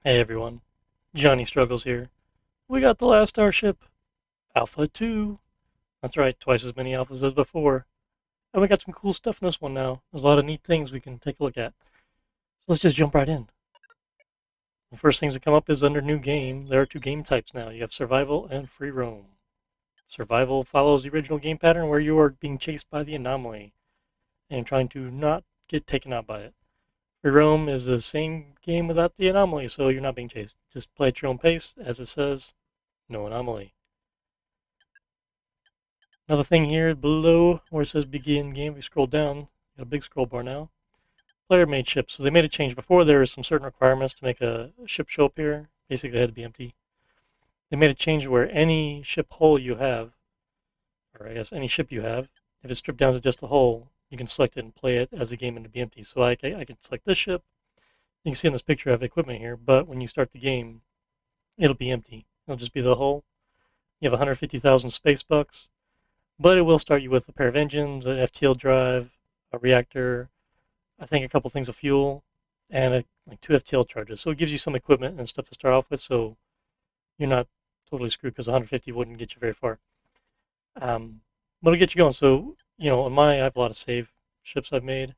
Hey everyone, Johnny Struggles here. We got the Last Starship Alpha 2. That's right, twice as many alphas as before. And we got some cool stuff in this one now. There's a lot of neat things we can take a look at. So let's just jump right in. The first things that come up is under New Game. There are two game types now. You have Survival and Free Roam. Survival follows the original game pattern where you are being chased by the anomaly and trying to not get taken out by it. Free Roam is the same game without the anomaly, so you're not being chased. Just play at your own pace, as it says, no anomaly. Another thing here below where it says begin game, if you scroll down, got a big scroll bar now. Player made ships. So they made a change. Before there were some certain requirements to make a ship show up here. Basically it had to be empty. They made a change where any ship hull you have, or I guess any ship you have, if it's stripped down to just a hull, you can select it and play it as a game and to be empty. So I can select this ship. You can see in this picture I have equipment here, but when you start the game, it'll be empty. It'll just be the hull. You have 150,000 space bucks. But it will start you with a pair of engines, an FTL drive, a reactor, I think a couple things of fuel, and like two FTL charges. So it gives you some equipment and stuff to start off with, so you're not totally screwed because 150 wouldn't get you very far. But it'll get you going. So, I have a lot of save ships I've made,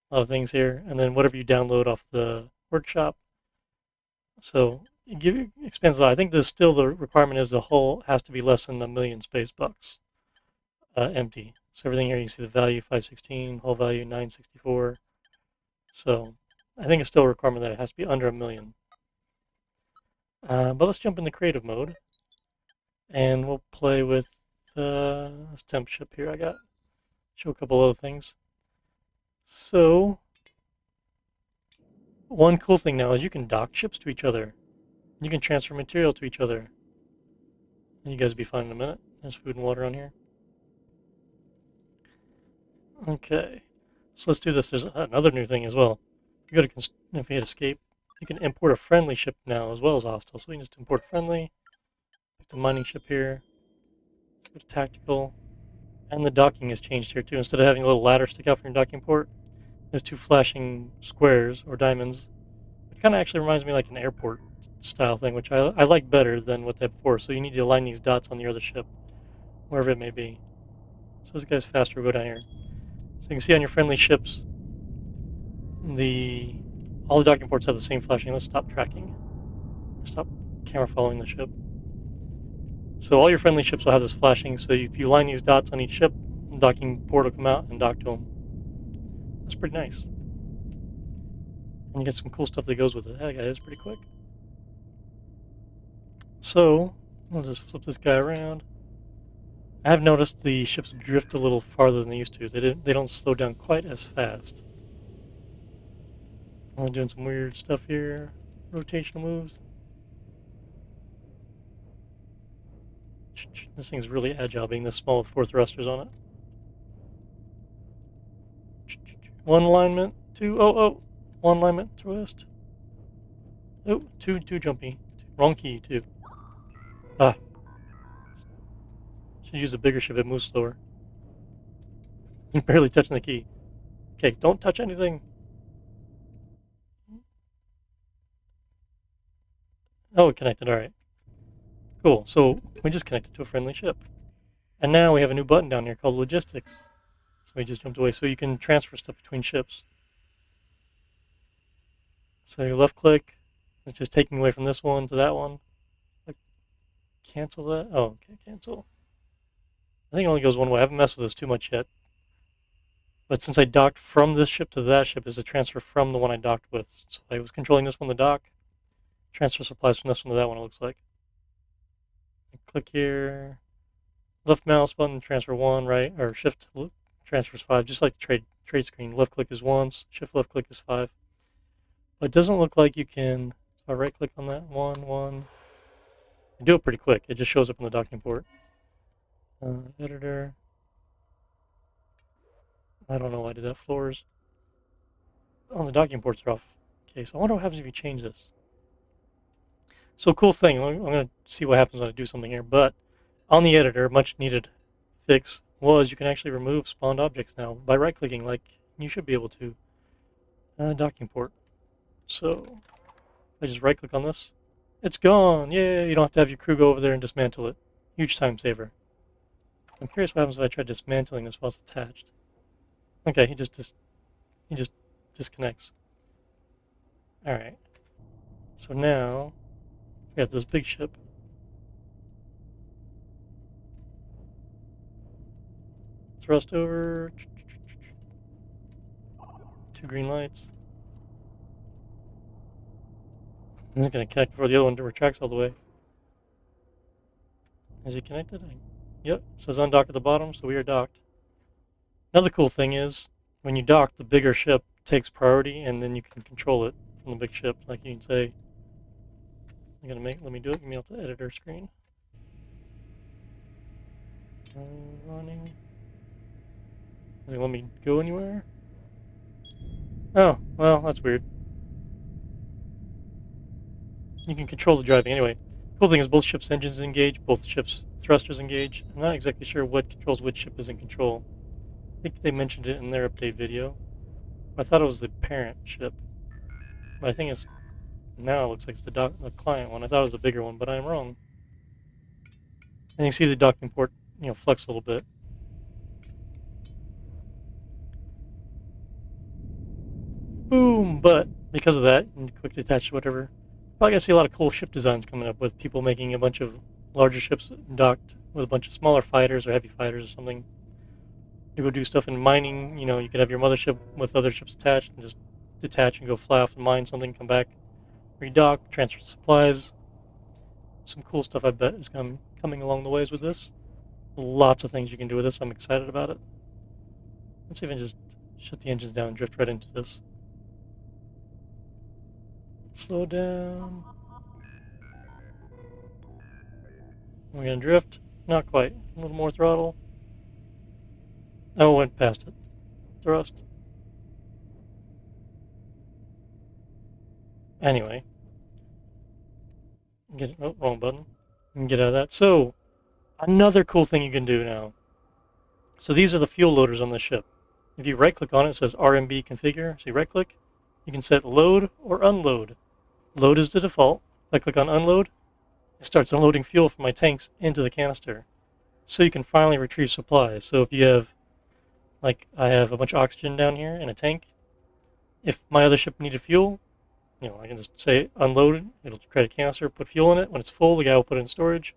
a lot of things here, and then whatever you download off the workshop. So it expands a lot. I think the requirement is the hull has to be less than 1,000,000 space bucks. Empty. So everything here you see the value 516, whole value 964. So I think it's still a requirement that it has to be under 1,000,000. But let's jump into creative mode and we'll play with this temp ship here. I got show a couple other things. So one cool thing now is you can dock ships to each other. You can transfer material to each other. You guys will be fine in a minute. There's food and water on here. Okay, so let's do this. There's another new thing as well. If you hit escape, you can import a friendly ship now as well as hostile. So we can just import a friendly. Pick the mining ship here. Let's go to tactical, and the docking is changed here too. Instead of having a little ladder stick out from your docking port, there's two flashing squares or diamonds. It kind of actually reminds me like an airport style thing, which I like better than what they had before. So you need to align these dots on your other ship, wherever it may be. So this guy's faster. We'll go down here. So you can see on your friendly ships, all the docking ports have the same flashing. Let's stop tracking. Stop camera following the ship. So all your friendly ships will have this flashing. So if you line these dots on each ship, the docking port will come out and dock to them. That's pretty nice. And you get some cool stuff that goes with it. That guy is pretty quick. So we'll just flip this guy around. I have noticed the ships drift a little farther than they used to. They don't slow down quite as fast. I'm doing some weird stuff here. Rotational moves. This thing's really agile, being this small with 4 thrusters on it. One alignment, two, one alignment, twist. Oh, too jumpy. Wrong key, too. Ah. Should use a bigger ship, it moves slower. You're barely touching the key. Okay, don't touch anything. Oh, it connected, alright. Cool, so we just connected to a friendly ship. And now we have a new button down here called Logistics. So we just jumped away, so you can transfer stuff between ships. So you left click, it's just taking away from this one to that one. Like, cancel that? Oh, okay, cancel. I think it only goes one way. I haven't messed with this too much yet. But since I docked from this ship to that ship, is a transfer from the one I docked with. So I was controlling this one to dock. Transfer supplies from this one to that one, it looks like. Click here. Left mouse button, transfer 1, right? Or shift transfers 5, just like the trade screen. Left click is once, shift left click is 5. But it doesn't look like you can, if I right click on that, 1. You do it pretty quick. It just shows up in the docking port. Editor. I don't know why I did that. Floors. Oh, the docking ports are off. Okay, so I wonder what happens if you change this. So cool thing. I'm going to see what happens when I do something here. But on the editor, much needed fix was you can actually remove spawned objects now by right clicking, like you should be able to. Docking port. So If I just right click on this, it's gone. Yay! You don't have to have your crew go over there and dismantle it. Huge time saver. I'm curious what happens if I try dismantling this while it's attached. Okay, he just disconnects. All right. So now we got this big ship. Thrust over. 2 green lights. Is it going to connect before the other one retracts all the way? Is he connected? Yep. It says undock at the bottom, so we are docked. Another cool thing is when you dock, the bigger ship takes priority, and then you can control it from the big ship. Like you can say, let me do it. Give me out the editor screen. Running. Does it let me go anywhere? Oh, well, that's weird. You can control the driving anyway. Cool thing is both ships' engines engage, both ships' thrusters engage. I'm not exactly sure what controls which ship is in control. I think they mentioned it in their update video. I thought it was the parent ship. But I think it's now it looks like it's the client one. I thought it was the bigger one, but I'm wrong. And you see the docking port, flex a little bit. Boom! But because of that, you can quickly attach to whatever. Probably gonna see a lot of cool ship designs coming up with people making a bunch of larger ships docked with a bunch of smaller fighters or heavy fighters or something. To go do stuff in mining, you could have your mothership with other ships attached and just detach and go fly off and mine something, come back, redock, transfer supplies. Some cool stuff I bet is coming along the ways with this. Lots of things you can do with this. I'm excited about it. Let's even just shut the engines down and drift right into this. Slow down. We're gonna drift. Not quite. A little more throttle. Oh, went past it. Thrust. Anyway. Wrong button. You can get out of that. So, another cool thing you can do now. So these are the fuel loaders on the ship. If you right click on it, it says RMB configure. So you right click, you can set load or unload. Load is the default. If I click on unload, it starts unloading fuel from my tanks into the canister. So you can finally retrieve supplies. So if you have, like I have a bunch of oxygen down here in a tank, if my other ship needed fuel, I can just say unload, it'll create a canister, put fuel in it. When it's full, the guy will put it in storage.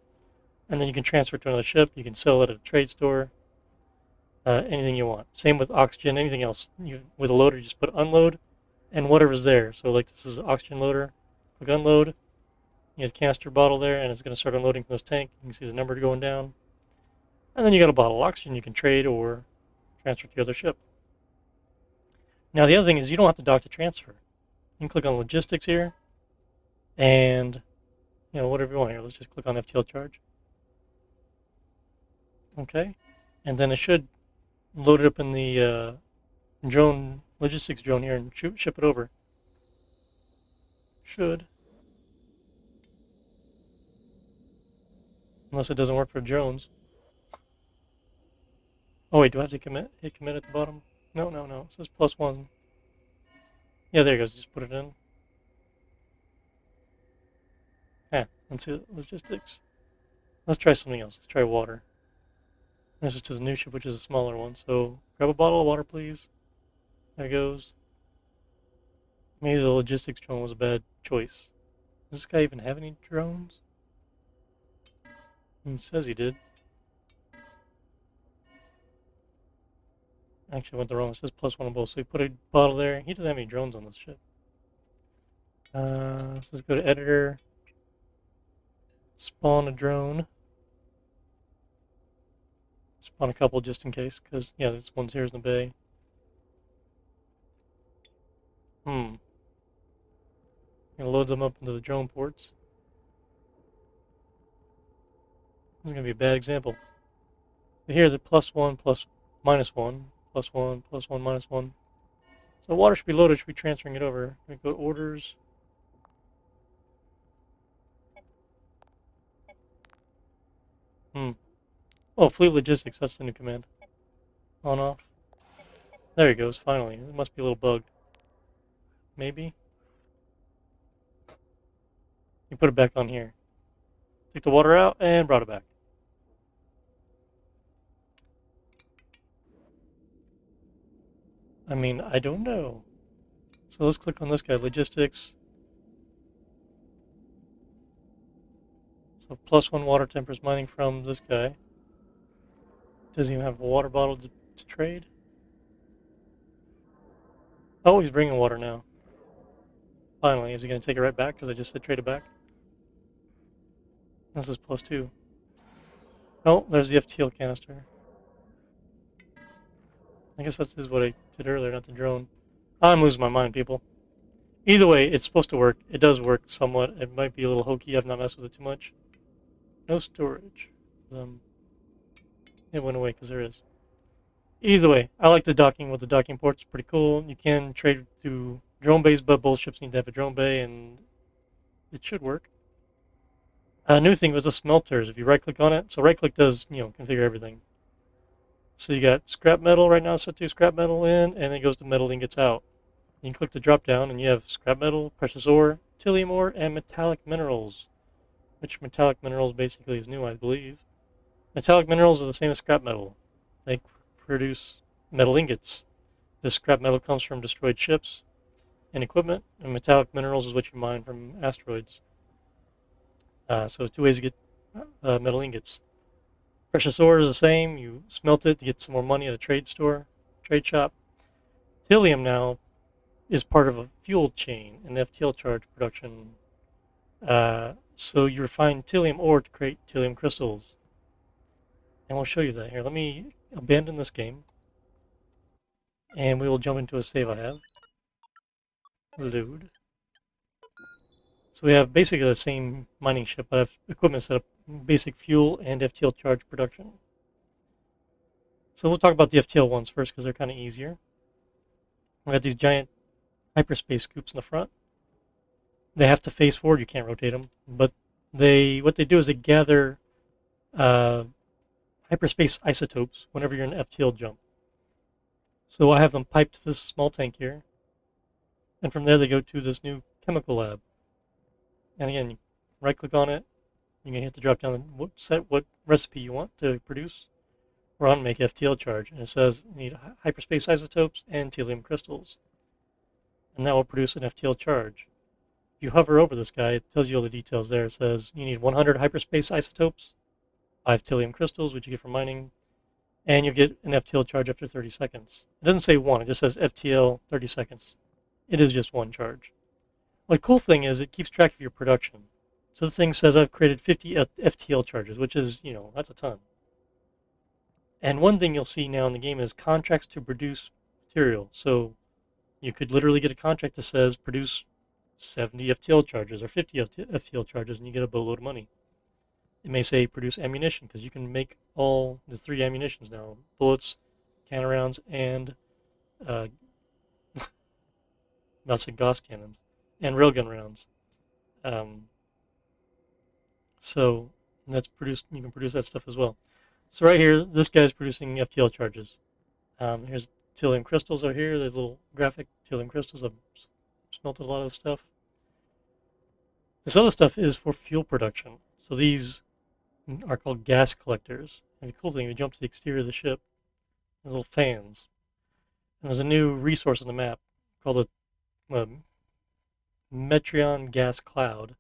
And then you can transfer it to another ship. You can sell it at a trade store. Anything you want. Same with oxygen, anything else. With a loader, you just put unload and whatever's there. So like this is an oxygen loader. Click unload. You have a canister bottle there, and it's going to start unloading from this tank. You can see the number going down. And then you got a bottle of oxygen you can trade or transfer to the other ship. Now the other thing is you don't have to dock to transfer. You can click on logistics here, and whatever you want here. Let's just click on FTL Charge. Okay, and then it should load it up in the drone logistics drone here and ship it over. Should. Unless it doesn't work for drones. Oh wait, do I have to hit commit at the bottom? No. It says +1. Yeah, there it goes. Just put it in. Let's see logistics. Let's try something else. Let's try water. This is to the new ship, which is a smaller one. So grab a bottle of water, please. There it goes. Maybe the logistics drone was a bad choice. Does this guy even have any drones? He says he did. Actually, I went the wrong. It says +1 on both. So he put a bottle there. He doesn't have any drones on this ship. So let's go to editor. Spawn a drone. Spawn a couple just in case, because, yeah, this one's here in the bay. Gonna load them up into the drone ports. This is gonna be a bad example. So here's a +1, -1, +1, +1, -1. So water should be loaded, should be transferring it over. We go to orders. Oh, fleet logistics, that's the new command. On, off. There he goes, finally. It must be a little bug. Maybe? You put it back on here. Took the water out and brought it back. I mean, I don't know. So let's click on this guy, logistics. So +1 water temp is mining from this guy. Doesn't even have a water bottle to trade. Oh, he's bringing water now. Finally, is he going to take it right back? Because I just said trade it back. This is +2. Oh, there's the FTL canister. I guess this is what I did earlier, not the drone. I'm losing my mind, people. Either way, it's supposed to work. It does work somewhat. It might be a little hokey. I've not messed with it too much. No storage. It went away because there is. Either way, I like the docking with the docking ports. Pretty cool. You can trade to drone bays, but both ships need to have a drone bay, and it should work. A new thing was the smelters. If you right click on it, so right click does, configure everything. So you got scrap metal right now set to scrap metal in, and it goes to metal ingots out. You can click the drop down, and you have scrap metal, precious ore, titanium ore, and metallic minerals. Which metallic minerals basically is new, I believe. Metallic minerals is the same as scrap metal. They produce metal ingots. This scrap metal comes from destroyed ships and equipment, and metallic minerals is what you mine from asteroids. So there's two ways to get metal ingots. Precious ore is the same. You smelt it to get some more money at a trade shop. Titanium now is part of a fuel chain in FTL Charge production. So you refine titanium ore to create titanium crystals. And we'll show you that here. Let me abandon this game. And we will jump into a save I have. Load. So we have basically the same mining ship, but I have equipment set up, basic fuel and FTL Charge production. So we'll talk about the FTL ones first because they're kind of easier. We got these giant hyperspace scoops in the front. They have to face forward. You can't rotate them, but what they do is they gather hyperspace isotopes whenever you're in an FTL jump. So I have them piped to this small tank here, and from there they go to this new chemical lab. And again, you right click on it. You can hit the drop down and set what recipe you want to produce. We're on make FTL charge, and it says you need hyperspace isotopes and titanium crystals, and that will produce an FTL charge. If you hover over this guy, it tells you all the details there. It says you need 100 hyperspace isotopes, 5 titanium crystals, which you get from mining, and you get an FTL charge after 30 seconds. It doesn't say 1, it just says FTL 30 seconds. It is just 1 charge. Well, the cool thing is it keeps track of your production. So this thing says I've created 50 FTL charges, which is, that's a ton. And one thing you'll see now in the game is contracts to produce material. So you could literally get a contract that says produce 70 FTL charges or 50 FTL charges, and you get a boatload of money. It may say produce ammunition, because you can make all the 3 ammunitions now: bullets, cannon rounds, and not say Gauss cannons, and railgun rounds. So that's produced. You can produce that stuff as well. So right here, this guy's producing FTL charges. Here's titanium crystals over here. There's a little graphic titanium crystals. I've smelted a lot of this stuff. This other stuff is for fuel production. So these are called gas collectors. And the cool thing, if you jump to the exterior of the ship, there's little fans. And there's a new resource on the map called a Metreon gas cloud.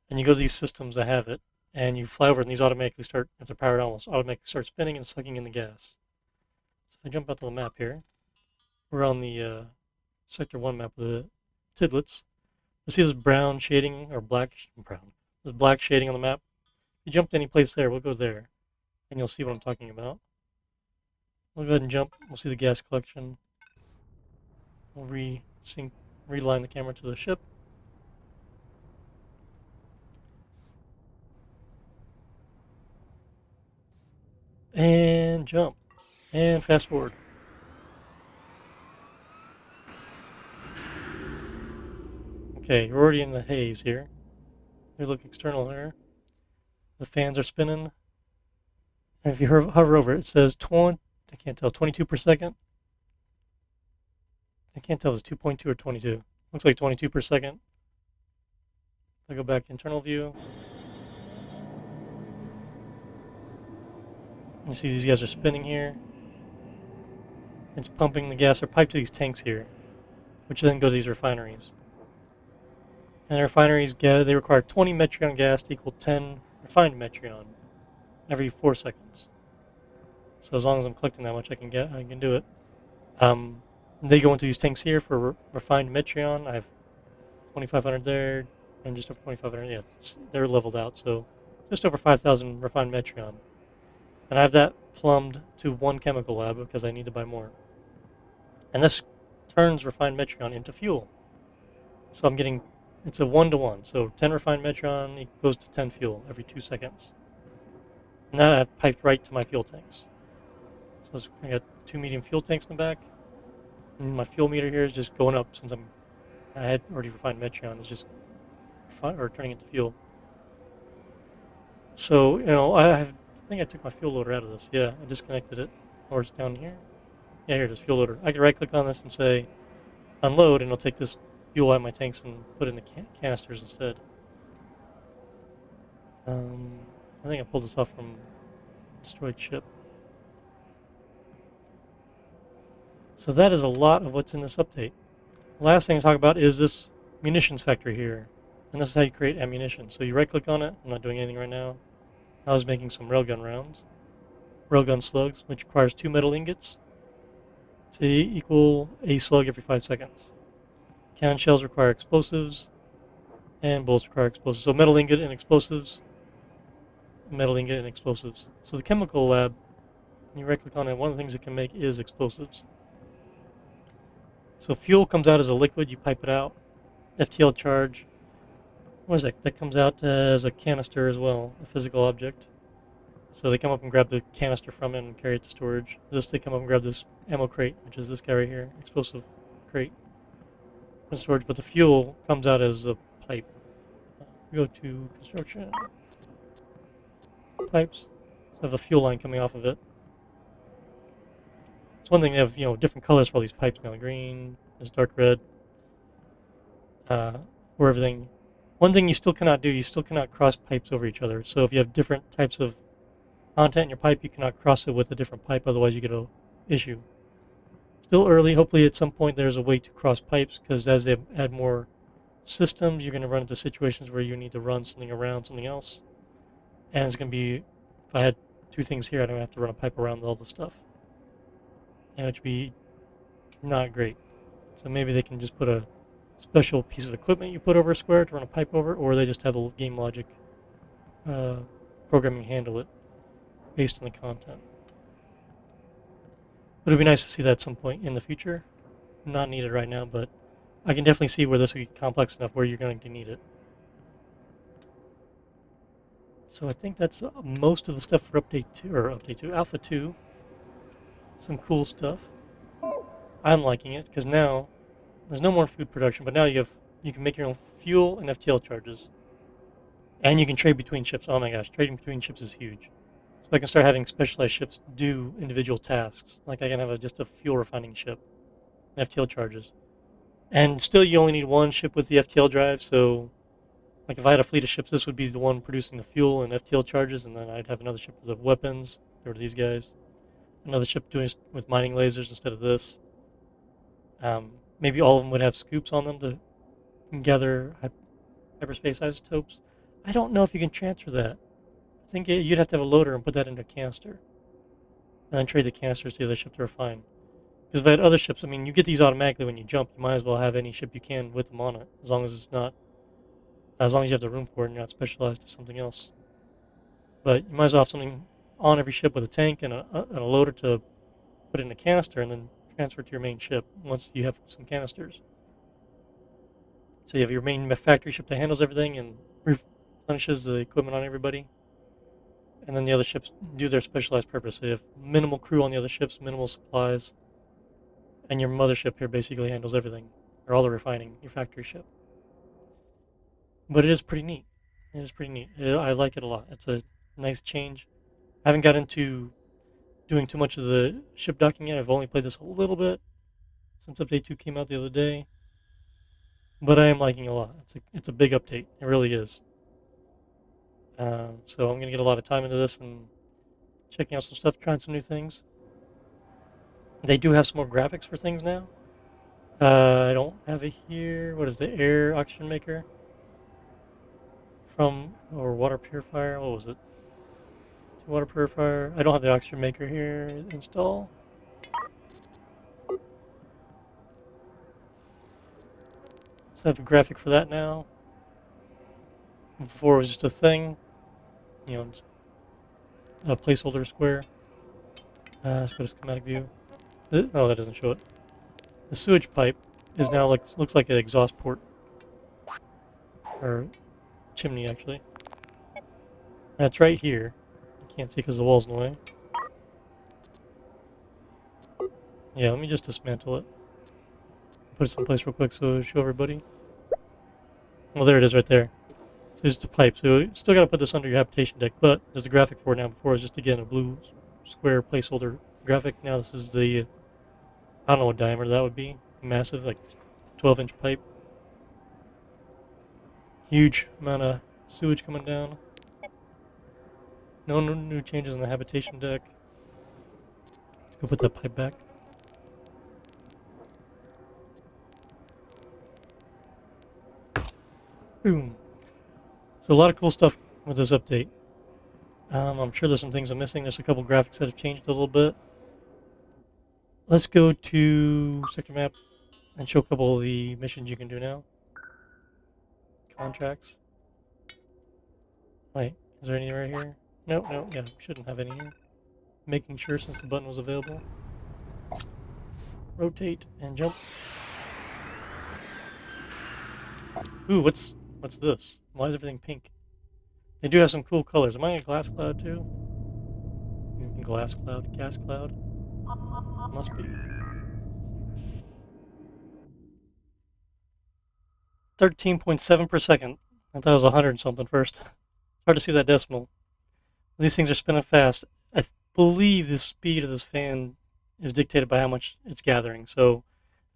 And you go to these systems that have it, and you fly over it, and these automatically start, if they're powered on, automatically start spinning and sucking in the gas. So if I jump out to the map here, we're on the Sector 1 map of the Tidlets. You see this brown shading, or brown. There's black shading on the map. If you jump to any place there, we'll go there, and you'll see what I'm talking about. We'll go ahead and jump. We'll see the gas collection. We'll reline the camera to the ship. And jump. And fast forward. Okay, we're already in the haze here. We look external there. The fans are spinning. And if you hover over it, it says I can't tell, 22 per second. I can't tell if it's 2.2 or 22. Looks like 22 per second. I go back to internal view. You see these guys are spinning here. It's pumping the gas or pipe to these tanks here, which then goes to these refineries. And the refineries, they require 20 Metreon gas to equal 10 refined Metreon every 4 seconds. So as long as I'm collecting that much, I can do it. They go into these tanks here for refined Metreon. I have 2,500 there, and just over 2,500. Yeah, they're leveled out, so just over 5,000 refined Metreon. And I have that plumbed to one chemical lab because I need to buy more. And this turns refined Metreon into fuel. So I'm getting, it's a 1-to-1. So 10 refined Metreon goes to 10 fuel every 2 seconds. And that I've piped right to my fuel tanks. So I got 2 medium fuel tanks in the back. And my fuel meter here is just going up since I had already refined Metreon. It's just turning into fuel. So, I think I took my fuel loader out of this. Yeah, I disconnected it. Or it's down here. Yeah, here it is, fuel loader. I can right click on this and say unload, and it'll take this fuel out of my tanks and put it in the canisters instead. I think I pulled this off from destroyed ship. So that is a lot of what's in this update. Last thing to talk about is this munitions factory here. And this is how you create ammunition. So you right click on it. I'm not doing anything right now. I was making some railgun rounds. Railgun slugs, which requires 2 metal ingots to equal a slug every 5 seconds. Cannon shells require explosives, and bullets require explosives. So metal ingot and explosives, metal ingot and explosives. So the chemical lab, when you right click on it, one of the things it can make is explosives. So fuel comes out as a liquid, you pipe it out. FTL charge, what is that? That comes out as a canister as well, a physical object. So they come up and grab the canister from it and carry it to storage. They come up and grab this ammo crate, which is this guy right here, explosive crate, in storage. But the fuel comes out as a pipe. We go to construction, pipes. So I have a fuel line coming off of it. It's one thing to have different colors for all these pipes now. Green, this dark red, for everything. One thing you still cannot do, you still cannot cross pipes over each other. So if you have different types of content in your pipe, you cannot cross it with a different pipe, otherwise you get an issue. Still early. Hopefully at some point there's a way to cross pipes, because as they add more systems, you're going to run into situations where you need to run something around something else. And it's going to be, if I had 2 things here, I don't have to run a pipe around all the stuff. And which would be not great. So maybe they can just put a special piece of equipment you put over a square to run a pipe over, or they just have the game logic programming handle it based on the content. But it'd be nice to see that at some point in the future. Not needed right now, but I can definitely see where this would be complex enough where you're going to need it. So I think that's most of the stuff for Update 2, Alpha 2. Some cool stuff. I'm liking it because now there's no more food production, but now you can make your own fuel and FTL charges. And you can trade between ships. Oh my gosh, trading between ships is huge. So I can start having specialized ships do individual tasks. Like I can have just a fuel refining ship, and FTL charges. And still you only need one ship with the FTL drive, so like if I had a fleet of ships, this would be the one producing the fuel and FTL charges, and then I'd have another ship with the weapons, or these guys. Another ship doing with mining lasers instead of this. Maybe all of them would have scoops on them to gather hyperspace isotopes. I don't know if you can transfer that. I think you'd have to have a loader and put that into a canister. And then trade the canisters to the other ship to refine. Because if I had other ships, I mean, you get these automatically when you jump. You might as well have any ship you can with them on it, as long as you have the room for it and you're not specialized to something else. But you might as well have something on every ship with a tank and a loader to put it in a canister and then transfer it to your main ship once you have some canisters. So you have your main factory ship that handles everything and replenishes the equipment on everybody. And then the other ships do their specialized purpose. So you have minimal crew on the other ships, minimal supplies, and your mothership here basically handles everything, or all the refining, your factory ship. But it is pretty neat. It is pretty neat. I like it a lot. It's a nice change. I haven't got into doing too much of the ship docking yet. I've only played this a little bit since Update 2 came out the other day. but I am liking it a lot. It's a big update. It really is. So I'm gonna get a lot of time into this and checking out some stuff, trying some new things. They do have some more graphics for things now. I don't have it here. What is the air oxygen maker from or water purifier? What was it? Water purifier. I don't have the oxygen maker here. Install. So I have a graphic for that now. Before it was just a thing, you know, a placeholder square. Let's go to schematic view. Oh, that doesn't show it. The sewage pipe is now looks like an exhaust port or chimney actually. That's right here. You can't see because the wall's in the way. Yeah, let me just dismantle it. Put it someplace real quick so show everybody. Well, there it is right there. So it's the pipe. So you still got to put this under your habitation deck, but there's a graphic for it now. Before it was just again a blue square placeholder graphic. Now this is the I don't know what diameter that would be. Massive, like 12-inch pipe. Huge amount of sewage coming down. No new changes in the habitation deck. Let's go put that pipe back. Boom. So a lot of cool stuff with this update. I'm sure there's some things I'm missing. There's a couple graphics that have changed a little bit. Let's go to sector map and show a couple of the missions you can do now. Contracts. Wait, is there any right here? No, yeah, shouldn't have any here. Making sure since the button was available. Rotate and jump. Ooh, what's this? Why is everything pink? They do have some cool colors. Am I a glass cloud too? Glass cloud, gas cloud? Must be. 13.7 per second. I thought it was 100 something first. It's hard to see that decimal. These things are spinning fast. I believe the speed of this fan is dictated by how much it's gathering. So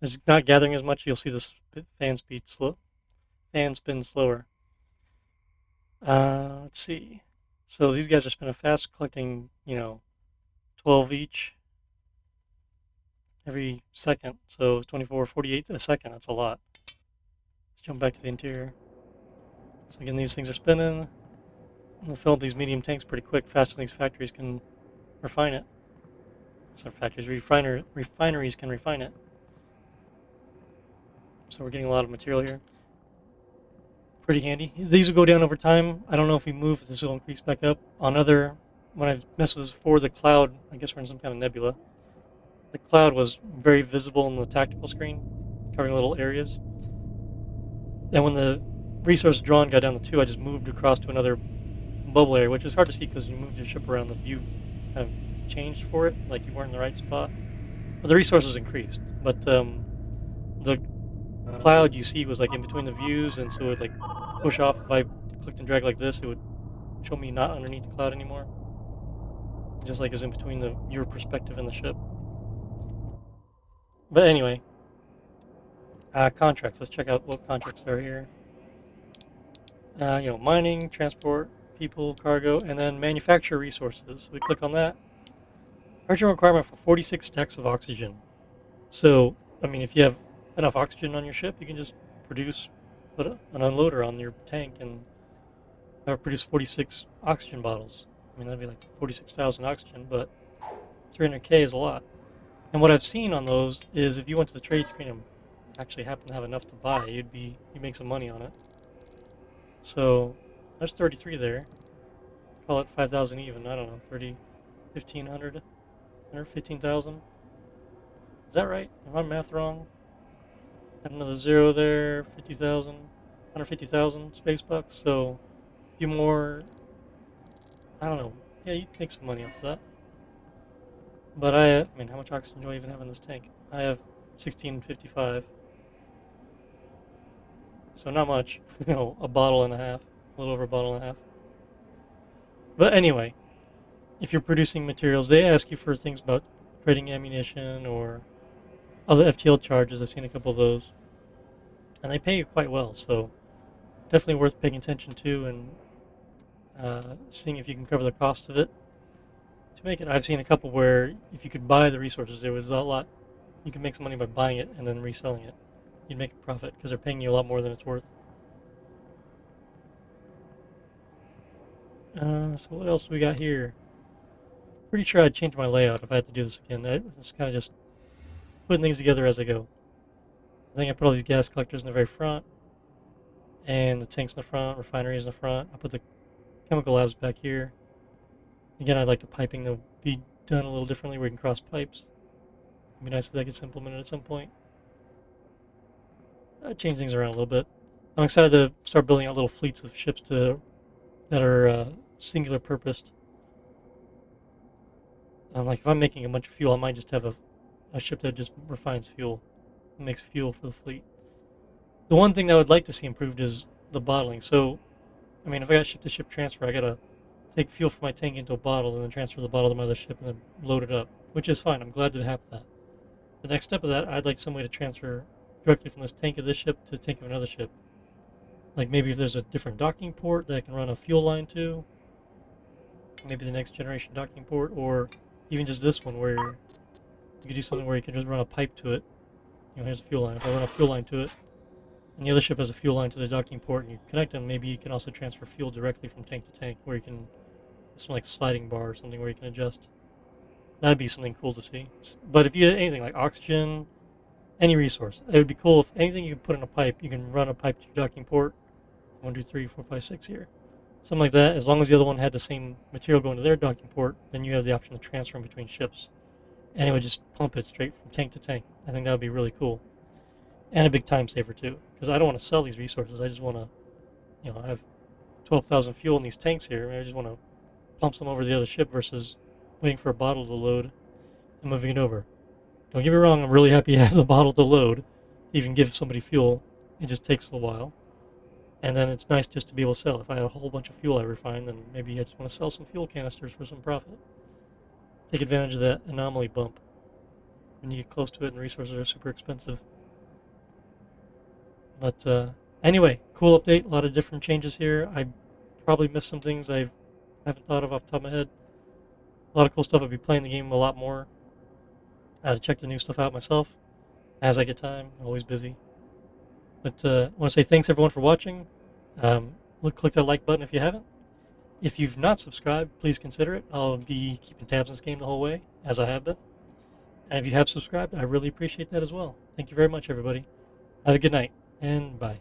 if it's not gathering as much, you'll see this fan speed slow. Fan spin slower. Let's see. So these guys are spinning fast, collecting 12 each every second. So 24, 48 a second. That's a lot. Let's jump back to the interior. So again, these things are spinning. They'll fill up these medium tanks pretty quick, faster than these factories can refine it. So factories, refineries can refine it. So we're getting a lot of material here. Pretty handy. These will go down over time. I don't know if we move, if this will increase back up. When I've messed with this before, the cloud, I guess we're in some kind of nebula. The cloud was very visible in the tactical screen, covering little areas. And when the resource drawn got down to 2, I just moved across to another bubble area, which is hard to see because you moved your ship around. The view kind of changed for it, like you weren't in the right spot. But the resources increased. But the cloud you see was like in between the views, and so it would like push off. If I clicked and drag like this, it would show me not underneath the cloud anymore. Just like it's in between the viewer perspective and the ship. But anyway, contracts. Let's check out what contracts are here. Mining, transport, people, cargo, and then manufacture resources. So we click on that. Urgent requirement for 46 stacks of oxygen. So, I mean, if you have enough oxygen on your ship, you can just put an unloader on your tank and have it produce 46 oxygen bottles. I mean, that'd be like 46,000 oxygen, but 300K is a lot. And what I've seen on those is if you went to the trade screen and actually happen to have enough to buy, you'd make some money on it. So there's 33 there. Call it 5,000 even. I don't know, 1,500, 115,000. Is that right? Am I math wrong? Add another 0 there. 50,000, 150,000 space bucks. So a few more. I don't know. Yeah, you'd make some money off of that. But I mean, how much oxygen do I even have in this tank? I have 1655. So not much. A bottle and a half. A little over a bottle and a half. But anyway, if you're producing materials, they ask you for things about creating ammunition or other FTL charges. I've seen a couple of those. and they pay you quite well. So definitely worth paying attention to and seeing if you can cover the cost of it to make it. I've seen a couple where if you could buy the resources, there was a lot. You can make some money by buying it and then reselling it. You'd make a profit because they're paying you a lot more than it's worth. So what else do we got here? Pretty sure I'd change my layout if I had to do this again. It's kind of just putting things together as I go. I think I put all these gas collectors in the very front, and the tanks in the front, refineries in the front. I put the chemical labs back here. Again, I'd like the piping to be done a little differently where you can cross pipes. It'd be nice if that gets implemented at some point. I'd change things around a little bit. I'm excited to start building out little fleets of ships that are singular purposed. Like if I'm making a bunch of fuel, I might just have a ship that just refines fuel, and makes fuel for the fleet. The one thing that I would like to see improved is the bottling. So, I mean, if I got ship-to-ship transfer, I gotta take fuel from my tank into a bottle and then transfer the bottle to my other ship and then load it up, which is fine. I'm glad to have that. The next step of that, I'd like some way to transfer directly from this tank of this ship to the tank of another ship. Like maybe if there's a different docking port that I can run a fuel line to, maybe the next generation docking port, or even just this one where you could do something where you can just run a pipe to it. Here's a fuel line. If I run a fuel line to it, and the other ship has a fuel line to the docking port, and you connect them, maybe you can also transfer fuel directly from tank to tank, where you can, something like sliding bar or something where you can adjust. That'd be something cool to see. But if you had anything like oxygen, any resource, it would be cool if anything you can put in a pipe, you can run a pipe to your docking port. 1, 2, 3, 4, 5, 6 here. Something like that. As long as the other one had the same material going to their docking port, then you have the option of transferring between ships. And it would just pump it straight from tank to tank. I think that would be really cool. And a big time saver too. Because I don't want to sell these resources. I just want to, I have 12,000 fuel in these tanks here. I just want to pump some over to the other ship versus waiting for a bottle to load and moving it over. Don't get me wrong, I'm really happy to have the bottle to load to even give somebody fuel. It just takes a while. And then it's nice just to be able to sell. If I have a whole bunch of fuel I refine, then maybe I just want to sell some fuel canisters for some profit. Take advantage of that anomaly bump when you get close to it and resources are super expensive. But anyway, cool update. A lot of different changes here. I probably missed some things I haven't thought of off the top of my head. A lot of cool stuff. I'll be playing the game a lot more. I have to check the new stuff out myself as I get time. I'm always busy. But I want to say thanks everyone for watching. Click that like button if you haven't. If you've not subscribed, please consider it. I'll be keeping tabs on this game the whole way, as I have been. And if you have subscribed, I really appreciate that as well. Thank you very much, everybody. Have a good night, and bye.